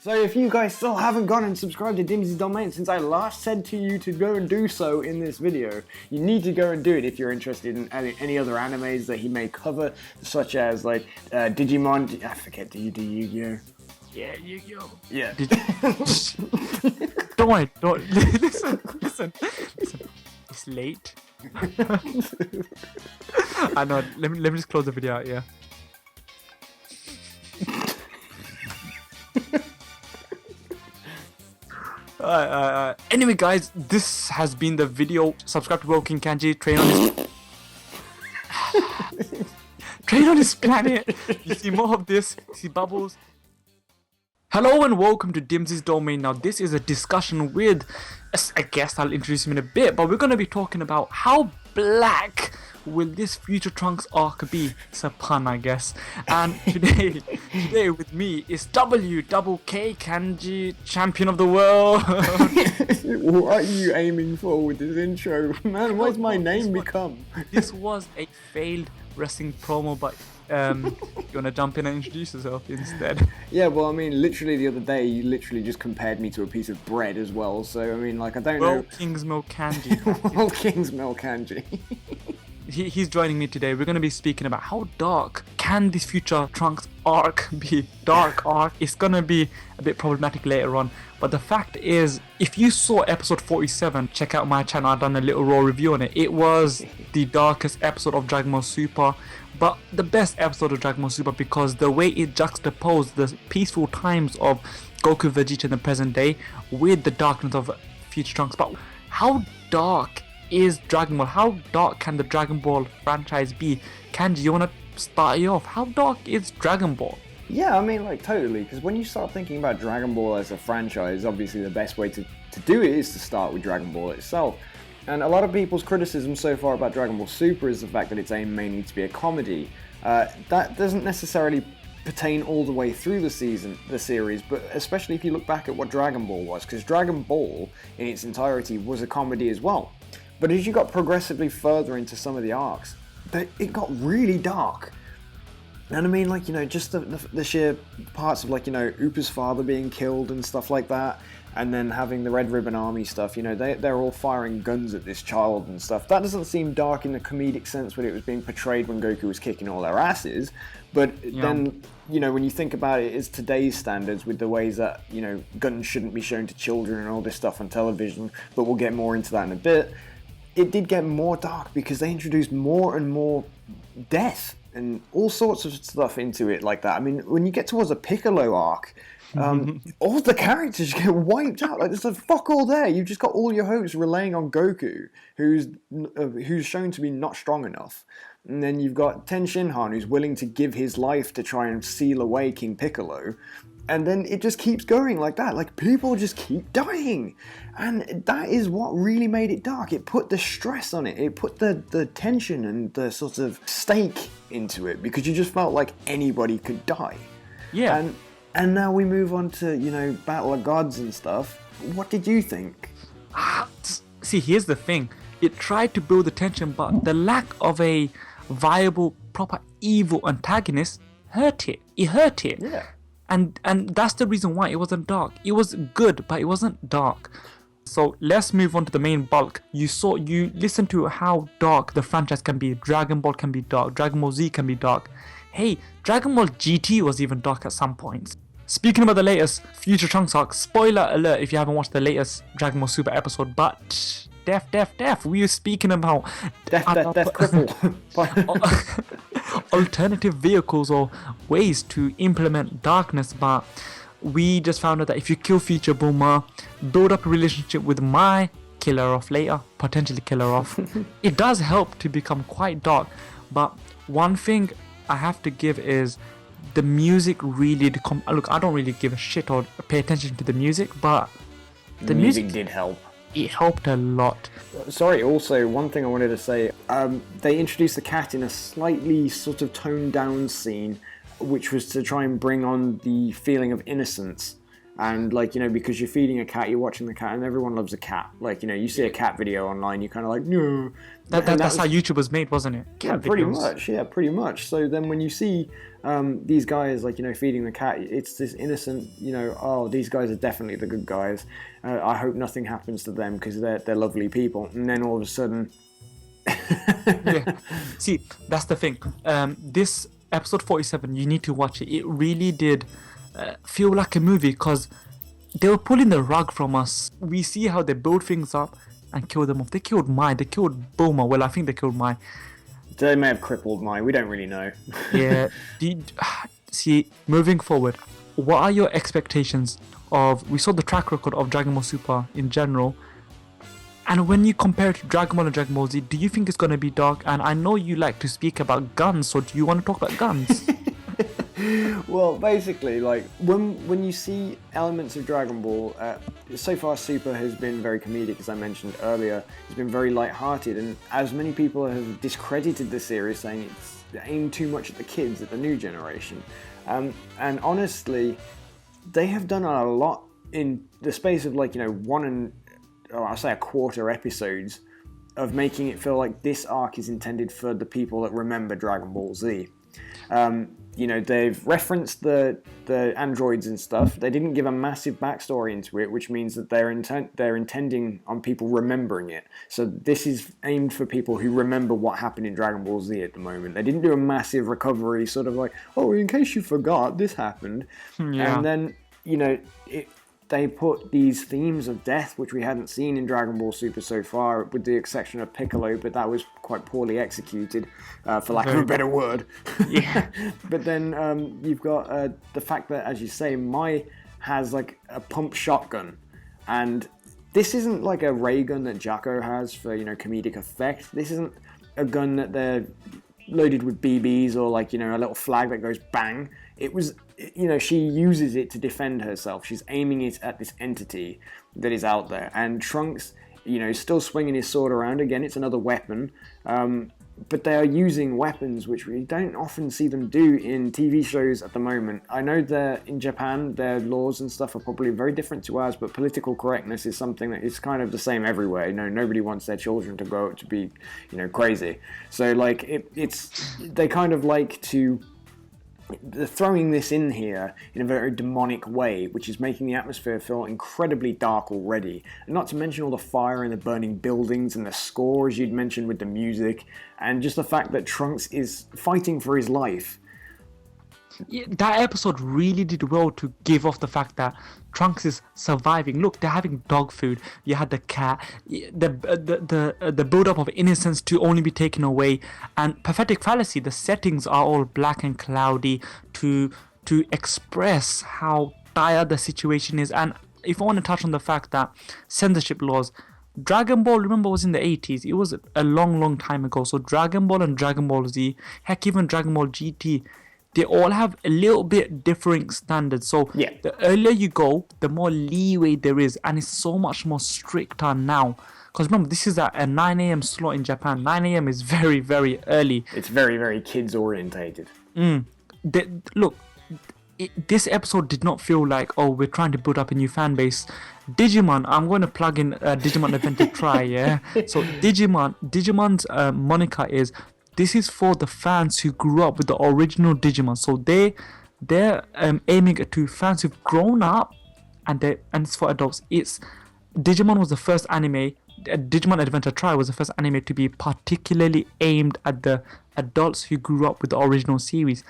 So if you guys still haven't gone and subscribed to Dimzy's Domain since I last said to you to go and do so in this video, you need to go and do it if you're interested in any other animes that he may cover, such as like Digimon, I forget, do you do Yu-Gi-Oh? Yeah, Yu-Gi-Oh! Yeah. Don't listen. It's late. I know, let me just close the video out, yeah. Anyway, guys, this has been the video. Subscribe to King Kanji. Train on his planet. You see more of this. You see bubbles. Hello and welcome to Dimzy's Domain. Now, this is a discussion with a guest. I'll introduce him in a bit, but we're going to be talking about how black will this Future Trunks arc be? It's a pun, I guess. And today with me is WKK Kanji, champion of the world. What are you aiming for with this intro? Man, what's my name become? This was a failed wrestling promo, but you want to jump in and introduce yourself instead? Yeah, well, I mean, literally the other day, you literally just compared me to a piece of bread as well. So, I mean, like, I don't know. King's Milk Kanji. Well, King's Milk Kanji. He's joining me today. We're going to be speaking about how dark can this Future Trunks arc be. Dark arc. It's going to be a bit problematic later on. But the fact is, if you saw episode 47, check out my channel. I've done a little raw review on it. It was the darkest episode of Dragon Ball Super, but the best episode of Dragon Ball Super because the way it juxtaposed the peaceful times of Goku, Vegeta in the present day with the darkness of Future Trunks. But how dark is Dragon Ball? How dark can the Dragon Ball franchise be? Kanji, you want to start you off? How dark is Dragon Ball? Yeah, I mean, like, totally, because when you start thinking about Dragon Ball as a franchise, obviously the best way to do it is to start with Dragon Ball itself. And a lot of people's criticism so far about Dragon Ball Super is the fact that its aim mainly to be a comedy. That doesn't necessarily pertain all the way through the series, but especially if you look back at what Dragon Ball was, because Dragon Ball in its entirety was a comedy as well. But as you got progressively further into some of the arcs, it got really dark. And I mean, like, you know, just the sheer parts of, like, you know, Upa's father being killed and stuff like that, and then having the Red Ribbon Army stuff, you know, they're all firing guns at this child and stuff. That doesn't seem dark in the comedic sense when it was being portrayed when Goku was kicking all their asses, but then, you know, when you think about it as today's standards with the ways that, you know, guns shouldn't be shown to children and all this stuff on television, but we'll get more into that in a bit, it did get more dark because they introduced more and more death and all sorts of stuff into it like that. I mean, when you get towards a Piccolo arc, all the characters get wiped out. Like, there's a fuck all there. You've just got all your hopes relaying on Goku, who's shown to be not strong enough. And then you've got Ten Shinhan, who's willing to give his life to try and seal away King Piccolo. And then it just keeps going like that. Like, people just keep dying. And that is what really made it dark. It put the stress on it. It put the tension and the sort of stake into it because you just felt like anybody could die. Yeah. And now we move on to, you know, Battle of Gods and stuff. What did you think? See, here's the thing. It tried to build the tension, but the lack of a viable, proper evil antagonist hurt it. It hurt it. Yeah. And that's the reason why it wasn't dark. It was good, but it wasn't dark. So let's move on to the main bulk. You listened to how dark the franchise can be. Dragon Ball can be dark. Dragon Ball Z can be dark. Hey, Dragon Ball GT was even dark at some points. Speaking about the latest Future Trunks arc, spoiler alert if you haven't watched the latest Dragon Ball Super episode, but deaf. We were speaking about Death, cripple. alternative vehicles or ways to implement darkness, but we just found out that if you kill Future Boomer, build up a relationship with my killer off later, potentially killer off, it does help to become quite dark. But one thing I have to give is the music really look, I don't really give a shit or pay attention to the music, but the music did help. It helped a lot. Sorry, also, one thing I wanted to say, they introduced the cat in a slightly sort of toned down scene, which was to try and bring on the feeling of innocence. And like, because you're feeding a cat, you're watching the cat, and everyone loves a cat. Like, you see a cat video online, you're kind of like, no. That's how YouTube was made, wasn't it? Cat pretty videos. much. Yeah, pretty much. So then when you see these guys, like, feeding the cat, it's this innocent, oh, these guys are definitely the good guys. I hope nothing happens to them because they're lovely people. And then all of a sudden... Yeah. See, that's the thing. This episode 47, you need to watch it. It really did feel like a movie because they were pulling the rug from us. We see how they build things up and kill them off. They killed Mai. They killed Bulma. Well, I think they killed Mai. They may have crippled Mai. We don't really know. Yeah. See, moving forward, what are your expectations of... We saw the track record of Dragon Ball Super in general. And when you compare it to Dragon Ball and Dragon Ball Z, do you think it's going to be dark? And I know you like to speak about guns, so do you want to talk about guns? Well, basically, like, when you see elements of Dragon Ball, so far Super has been very comedic, as I mentioned earlier. It's been very light-hearted, and as many people have discredited the series, saying it's aimed too much at the kids, at the new generation. And honestly, they have done a lot in the space of, like, I'll say a quarter episodes of making it feel like this arc is intended for the people that remember Dragon Ball Z. They've referenced the androids and stuff. They didn't give a massive backstory into it, which means that they're intending on people remembering it. So this is aimed for people who remember what happened in Dragon Ball Z at the moment. They didn't do a massive recovery, sort of like, oh, in case you forgot, this happened. Yeah. And then, they put these themes of death, which we hadn't seen in Dragon Ball Super so far, with the exception of Piccolo, but that was quite poorly executed, for lack of a better word. Yeah. But then you've got the fact that, as you say, Mai has like a pump shotgun, and this isn't like a ray gun that Jacko has for comedic effect. This isn't a gun that they're loaded with BBs or like a little flag that goes bang. It was, she uses it to defend herself. She's aiming it at this entity that is out there. And Trunks, still swinging his sword around. Again, it's another weapon. But they are using weapons which we don't often see them do in TV shows at the moment. I know that in Japan, their laws and stuff are probably very different to ours, but political correctness is something that is kind of the same everywhere. Nobody wants their children to grow up to be, crazy. So, like, they kind of like to... They're throwing this in here in a very demonic way, which is making the atmosphere feel incredibly dark already. And not to mention all the fire and the burning buildings and the score, as you'd mentioned, with the music, and just the fact that Trunks is fighting for his life. Yeah, that episode really did well to give off the fact that Trunks is surviving. Look, they're having dog food. You had the cat, the build-up of innocence to only be taken away, and pathetic fallacy. The settings are all black and cloudy to express how dire the situation is. And if I want to touch on the fact that censorship laws, Dragon Ball, remember, was in the 80s. It was a long time ago. So Dragon Ball and Dragon Ball Z, heck, even Dragon Ball GT, they all have a little bit differing standards. So yeah. The earlier you go, the more leeway there is. And it's so much more stricter now. Because remember, this is at a 9 a.m. slot in Japan. 9 a.m. is very, very early. It's very, very kids orientated. Look, this episode did not feel like, oh, we're trying to build up a new fan base. Digimon, I'm going to plug in Digimon Adventure Try, yeah? So Digimon's moniker is... This is for the fans who grew up with the original Digimon. So they're aiming to fans who've grown up, and it's for adults. Digimon was the first anime. Digimon Adventure Try was the first anime to be particularly aimed at the adults who grew up with the original series.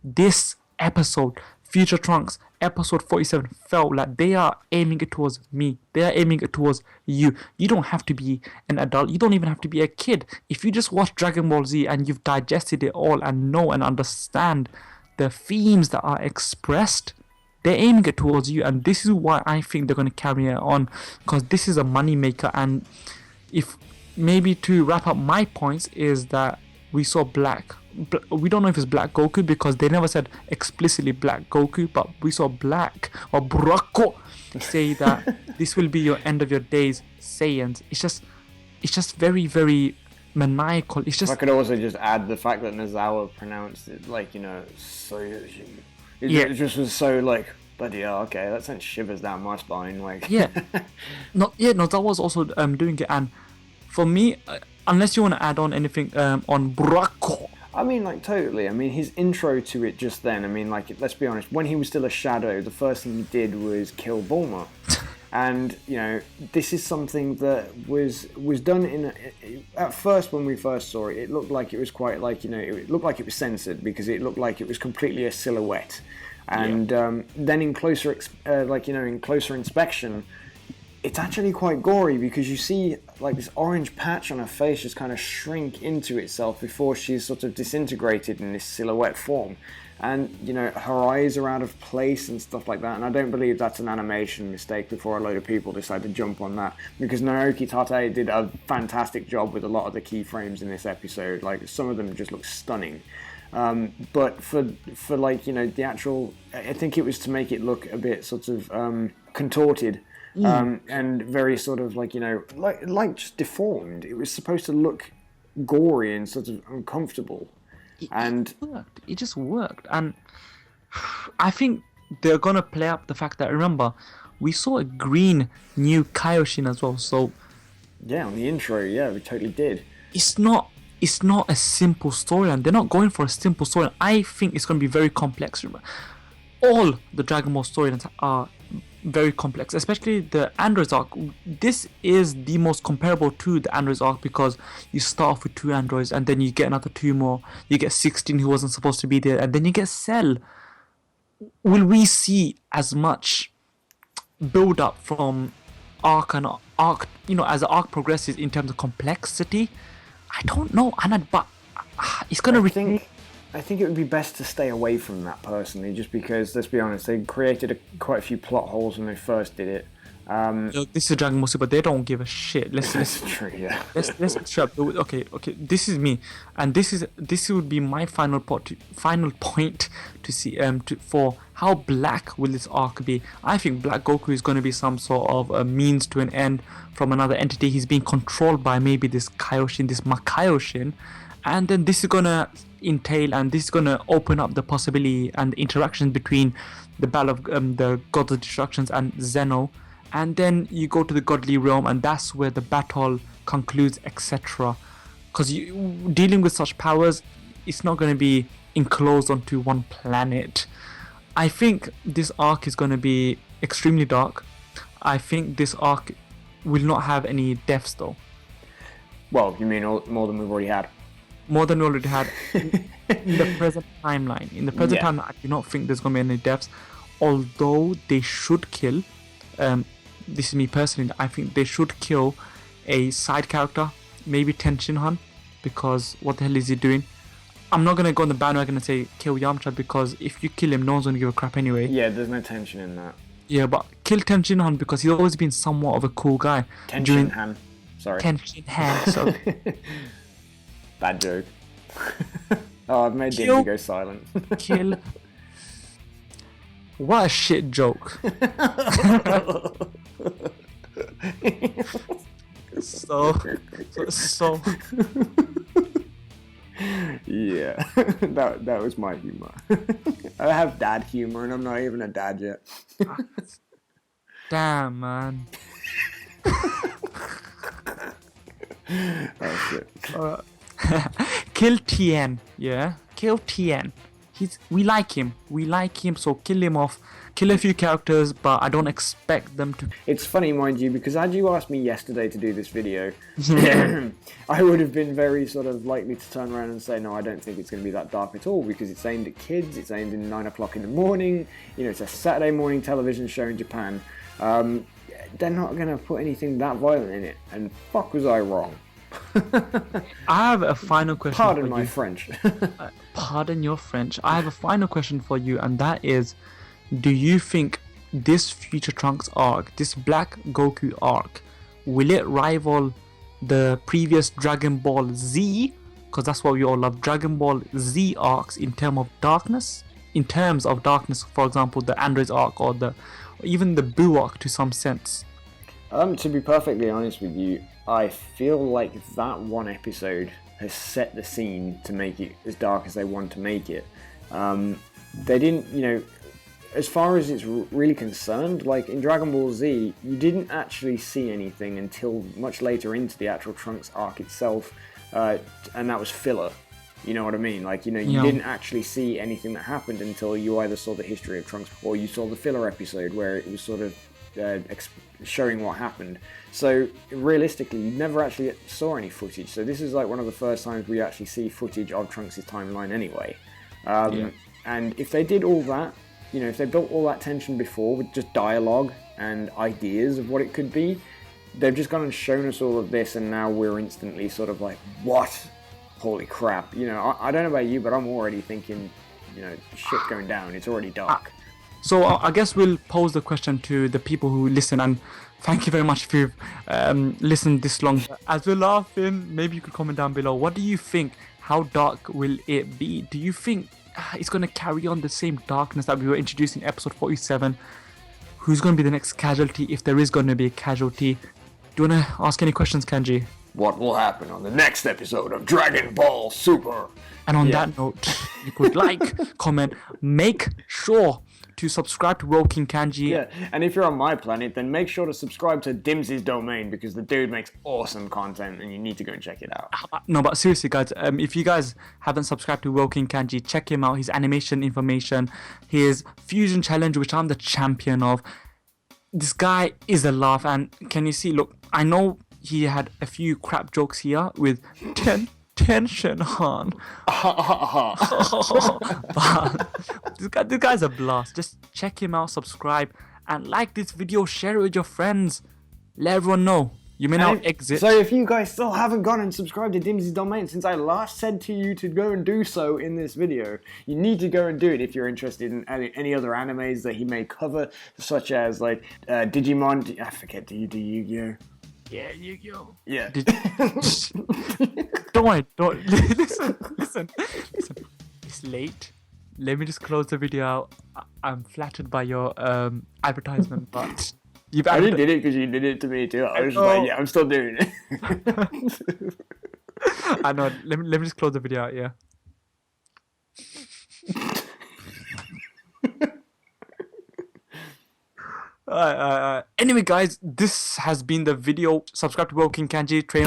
This episode, Future Trunks, episode 47, felt like they are aiming it towards me. They are aiming it towards you. You don't have to be an adult. You don't even have to be a kid. If you just watch Dragon Ball Z and you've digested it all and know and understand the themes that are expressed, they're aiming it towards you. And this is why I think they're going to carry it on, because this is a money maker. And if maybe to wrap up my points is that we saw we don't know if it's Black Goku because they never said explicitly Black Goku, but we saw Black or Bracco say that this will be your end of your days Saiyans. It's just very, very maniacal. It's just... I could also just add the fact that Nozawa pronounced it like, so... It just was so like, Bloody hell, okay, that sent shivers down my spine. Like, Yeah, no, that was also doing it. And for me, unless you want to add on anything on Braco. I mean, like, totally. I mean, his intro to it just then, I mean, like, let's be honest, when he was still a shadow, the first thing he did was kill Bulma. And, you know, this is something that was done at first when we first saw it, it looked like it was quite like, you know, it looked like it was censored because it looked like it was completely a silhouette. And then in closer inspection, it's actually quite gory because you see like this orange patch on her face just kind of shrink into itself before she's sort of disintegrated in this silhouette form. And, you know, her eyes are out of place and stuff like that. And I don't believe that's an animation mistake before a load of people decide to jump on that. Because Naoki Tate did a fantastic job with a lot of the keyframes in this episode. Like, some of them just look stunning. But for like, you know, the actual... I think it was to make it look a bit sort of contorted. And very sort of like, you know, like just deformed. It was supposed to look gory and sort of uncomfortable. It just worked. And I think they're gonna play up the fact that, remember, we saw a green new Kaioshin as well. So yeah, on the intro, yeah, we totally did. It's not a simple storyline. They're not going for a simple storyline. I think it's gonna be very complex. All the Dragon Ball storylines are very complex, especially the Androids arc. This is the most comparable to the Androids arc because you start off with 2 androids and then you get another 2 more. You get 16 who wasn't supposed to be there, and then you get Cell. Will we see as much build up from arc and arc, you know, as the arc progresses in terms of complexity? I don't know, Anand, but it's gonna I think it would be best to stay away from that personally, just because, let's be honest, they created quite a few plot holes when they first did it. Look, this is Dragon Ball Super, but they don't give a shit. That's true, yeah. Let's strap. Okay. This is me, and this would be my final point to see for how black will this arc be. I think Black Goku is going to be some sort of a means to an end from another entity. He's being controlled by maybe this Kaioshin, this Makaioshin, and then this is gonna entail, and this is gonna open up the possibility and the interaction between the battle of the gods of destructions and Zeno, and then you go to the godly realm, and that's where the battle concludes, etc. Because you dealing with such powers, it's not going to be enclosed onto one planet. I think this arc is going to be extremely dark. I think this arc will not have any deaths though. Well, you mean more than we've already had? More than we already had in the present timeline. In the present timeline, I do not think there's going to be any deaths. Although they should kill, this is me personally, I think they should kill a side character, maybe Ten Shinhan, because what the hell is he doing? I'm not going to go on the bandwagon and say kill Yamcha, because if you kill him, no one's going to give a crap anyway. Yeah, there's no tension in that. Yeah, but kill Ten Shinhan because he's always been somewhat of a cool guy. Ten Shinhan. Sorry. Ten Shinhan, sorry. Bad joke. Oh, I've made Dimzy go silent. Kill. What a shit joke. so yeah, that was my humor. I have dad humor and I'm not even a dad yet. Damn, man. Oh shit. Kill Tien, yeah? Kill Tien. We like him, so kill him off. Kill a few characters, but I don't expect them to. It's funny, mind you, because had you asked me yesterday to do this video, I would have been very sort of likely to turn around and say, no, I don't think it's going to be that dark at all, because it's aimed at kids, it's aimed in 9 o'clock in the morning, you know, it's a Saturday morning television show in Japan. They're not going to put anything that violent in it, and fuck was I wrong. I have a final question. Pardon my French. Pardon your French. I have a final question for you, and that is, do you think this Future Trunks arc, this Black Goku arc, will it rival the previous Dragon Ball Z? Because that's what we all love, Dragon Ball Z arcs in terms of darkness. In terms of darkness, for example, the Androids arc or even the Boo arc to some sense. To be perfectly honest with you, I feel like that one episode has set the scene to make it as dark as they want to make it. They didn't, you know, as far as it's really concerned, like in Dragon Ball Z, you didn't actually see anything until much later into the actual Trunks arc itself, and that was filler. You know what I mean? Like, you know, you didn't actually see anything that happened until you either saw the history of Trunks or you saw the filler episode where it was sort of showing what happened. So realistically, you never actually saw any footage. So this is like one of the first times we actually see footage of Trunks' timeline anyway. And if they did all that, you know, if they built all that tension before with just dialogue and ideas of what it could be, they've just gone and shown us all of this, and now we're instantly sort of like, what? Holy crap. You know, I don't know about you, but I'm already thinking, you know, shit going down. It's already dark. So I guess we'll pose the question to the people who listen, and thank you very much if you've listened this long. As we're laughing, maybe you could comment down below. What do you think? How dark will it be? Do you think it's going to carry on the same darkness that we were introducing in episode 47? Who's going to be the next casualty, if there is going to be a casualty? Do you want to ask any questions, Kanji? What will happen on the next episode of Dragon Ball Super? And on that note, you could like, comment, make sure to subscribe to World King Kanji. Yeah, and if you're on my planet, then make sure to subscribe to Dimzy's domain, because the dude makes awesome content and you need to go and check it out. No, but seriously, guys, if you guys haven't subscribed to World King Kanji, check him out. His animation information, his fusion challenge, which I'm the champion of. This guy is a laugh, and can you see, look, I know he had a few crap jokes here with tension on. But this guy's a blast. Just check him out, subscribe, and like this video, share it with your friends. Let everyone know. You may now exit. So if you guys still haven't gone and subscribed to Dimzy's domain since I last said to you to go and do so in this video, you need to go and do it if you're interested in any other animes that he may cover, such as like Digimon. I forget, do you do Yu-Gi-Oh? Yeah, Yu-Gi-Oh. Yeah. Don't worry, don't listen. It's late. Let me just close the video out. I'm flattered by your advertisement, but you've I did it because you did it to me too. I was just like, yeah, I'm still doing it. I know. Let me just close the video out. Yeah. Anyway, guys, this has been the video. Subscribe to World King Kanji. Train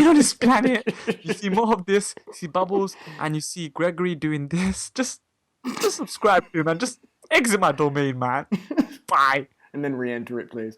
on his planet. You see more of this. You see Bubbles, and you see Gregory doing this. Just subscribe to him, man. Just exit my domain, man. Bye. And then re-enter it, please.